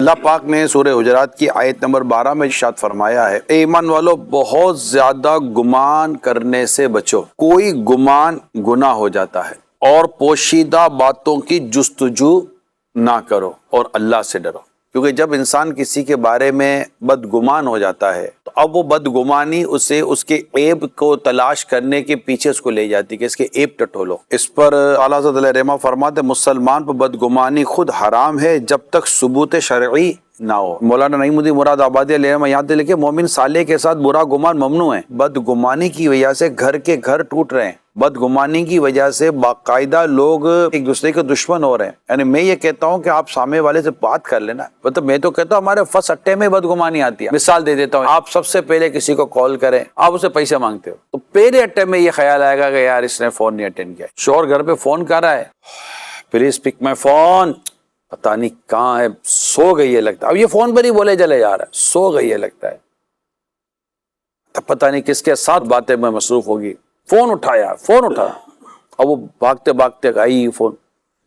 اللہ پاک نے سورہ حجرات کی آیت نمبر 12 میں ارشاد فرمایا ہے، اے ایمان والو بہت زیادہ گمان کرنے سے بچو، کوئی گمان گناہ ہو جاتا ہے، اور پوشیدہ باتوں کی جستجو نہ کرو اور اللہ سے ڈرو۔ کیونکہ جب انسان کسی کے بارے میں بدگمان ہو جاتا ہے تو اب وہ بدگمانی اسے اس کے عیب کو تلاش کرنے کے پیچھے اس کو لے جاتی کہ اس کے عیب ٹٹولو۔ اس پر اعلیٰ حضرت علیہ رحمہ فرماتے مسلمان پر بدگمانی خود حرام ہے جب تک ثبوت شرعی نہ ہو۔ مولانا نعیم الدین مراد آبادی علیہ رحمہ یاد لکھے مومن صالح کے ساتھ برا گمان ممنوع ہے۔ بدگمانی کی وجہ سے گھر کے گھر ٹوٹ رہے ہیں، بدگمانی کی وجہ سے باقاعدہ لوگ ایک دوسرے کے دشمن ہو رہے ہیں۔ یعنی میں یہ کہتا ہوں کہ آپ سامنے والے سے بات کر لینا، مطلب میں تو کہتا ہوں ہمارے فرسٹ اٹے میں بدگمانی آتی ہے۔ مثال دے دیتا ہوں، آپ سب سے پہلے کسی کو کال کریں، آپ اسے پیسے مانگتے ہو تو پہلے اٹے میں یہ خیال آئے گا کہ یار اس نے فون نہیں اٹینڈ کیا، شوہر گھر پہ فون کر رہا ہے، پلیز پک مائی فون، پتہ نہیں کہاں ہے، سو گئی ہے لگتا ہے، اب یہ فون پر ہی بولے چلے جا رہا ہے، سو گئی ہے لگتا ہے، تب پتہ نہیں کس کے ساتھ باتیں میں مصروف ہوگی، فون اٹھایا، فون اٹھا، اب وہ بھاگتے بھاگتے آئی فون،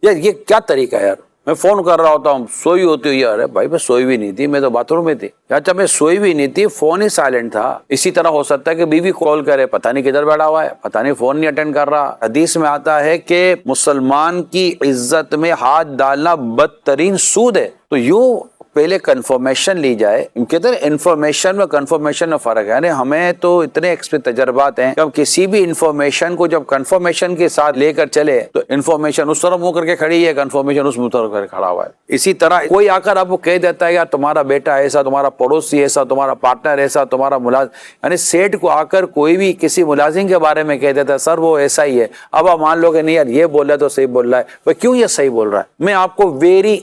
یار یہ کیا طریقہ ہے یار، میں فون کر رہا ہوتا ہوں، سوئی ہوتی ہوئی، یار بھائی میں سوئی بھی نہیں تھی، میں تو باتھ روم میں تھی، اچھا میں سوئی بھی نہیں تھی، فون ہی سائلنٹ تھا۔ اسی طرح ہو سکتا ہے کہ بیوی کال کرے، پتہ نہیں کدھر بیٹھا ہوا ہے، پتہ نہیں فون نہیں اٹینڈ کر رہا۔ حدیث میں آتا ہے کہ مسلمان کی عزت میں ہاتھ ڈالنا بدترین سود ہے۔ تو یوں پہلے کنفرمیشن لی جائے، کہتے ہیں انفارمیشن میں کنفرمیشن میں فرق ہے، یعنی ہمیں تو اتنے تجربات ہیں کہ ہم کسی بھی انفارمیشن کو جب کنفرمیشن کے ساتھ لے کر چلے تو انفارمیشن اس طرح منہ کر کے کھڑی ہے، کنفرمیشن اس منہ کر کے کھڑا ہوا ہے۔ اسی طرح کوئی آ کر آپ کو کہہ دیتا ہے یار تمہارا بیٹا ایسا، تمہارا پڑوسی ایسا، تمہارا پارٹنر ایسا، تمہارا ملازم، یعنی سیٹ کو آ کر کوئی بھی کسی ملازم کے بارے میں کہہ دیتا ہے سر وہ ایسا ہی ہے، اب آپ مان لو کہ نہیں یار یہ بول رہا ہے تو صحیح بول رہا ہے، بھائی کیوں یہ صحیح بول رہا ہے؟ میں آپ کو ویری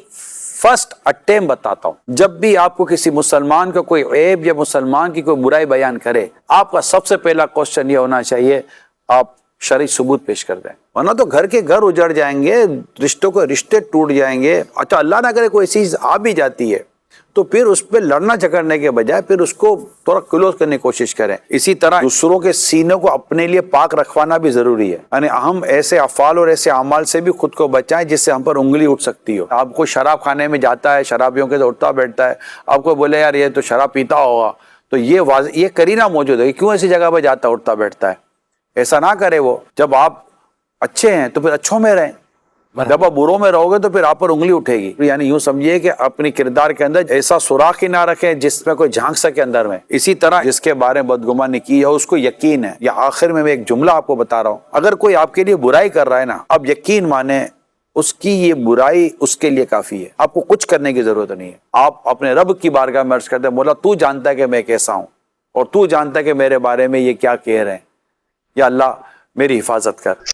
فرسٹ اٹیمپ بتاتا ہوں، جب بھی آپ کو کسی مسلمان کا کوئی عیب یا مسلمان کی کوئی برائی بیان کرے، آپ کا سب سے پہلا کوشچن یہ ہونا چاہیے آپ شرعی ثبوت پیش کر دیں، ورنہ تو گھر کے گھر اجڑ جائیں گے، رشتے ٹوٹ جائیں گے۔ اچھا اللہ نہ کرے کوئی چیز آ بھی جاتی ہے تو پھر اس پہ لڑنا جھگڑنے کے بجائے پھر اس کو تھوڑا کلوز کرنے کی کوشش کریں۔ اسی طرح دوسروں کے سینوں کو اپنے لیے پاک رکھوانا بھی ضروری ہے، یعنی ہم ایسے افعال اور ایسے اعمال سے بھی خود کو بچائیں جس سے ہم پر انگلی اٹھ سکتی ہو۔ آپ کو شراب خانے میں جاتا ہے، شرابیوں کے اٹھتا بیٹھتا ہے، آپ کو بولے یار یہ تو شراب پیتا ہوگا، تو یہ کرینہ موجود ہے، کیوں ایسی جگہ پہ جاتا اٹھتا بیٹھتا ہے؟ ایسا نہ کرے وہ، جب آپ اچھے ہیں تو پھر اچھوں میں رہیں، جب آپ بروں میں رہو گے تو پھر آپ پر انگلی اٹھے گی۔ یعنی یوں سمجھیے کہ اپنی کردار کے اندر ایسا سوراخ ہی نہ رکھیں جس میں کوئی جھانک سکے اندر میں۔ اسی طرح جس کے بارے میں بدگمانی کی ہے اس کو یقین ہے، یا آخر میں ایک جملہ آپ کو بتا رہا ہوں، اگر کوئی آپ کے لیے برائی کر رہا ہے نا، اب یقین مانیں اس کی یہ برائی اس کے لیے کافی ہے، آپ کو کچھ کرنے کی ضرورت نہیں ہے۔ آپ اپنے رب کی بارگاہ میں عرض کرتے ہیں مولا تو جانتا ہے کہ میں کیسا ہوں، اور تو جانتا ہے کہ میرے بارے میں یہ کیا کہہ رہے ہیں، یا اللہ میری حفاظت کر۔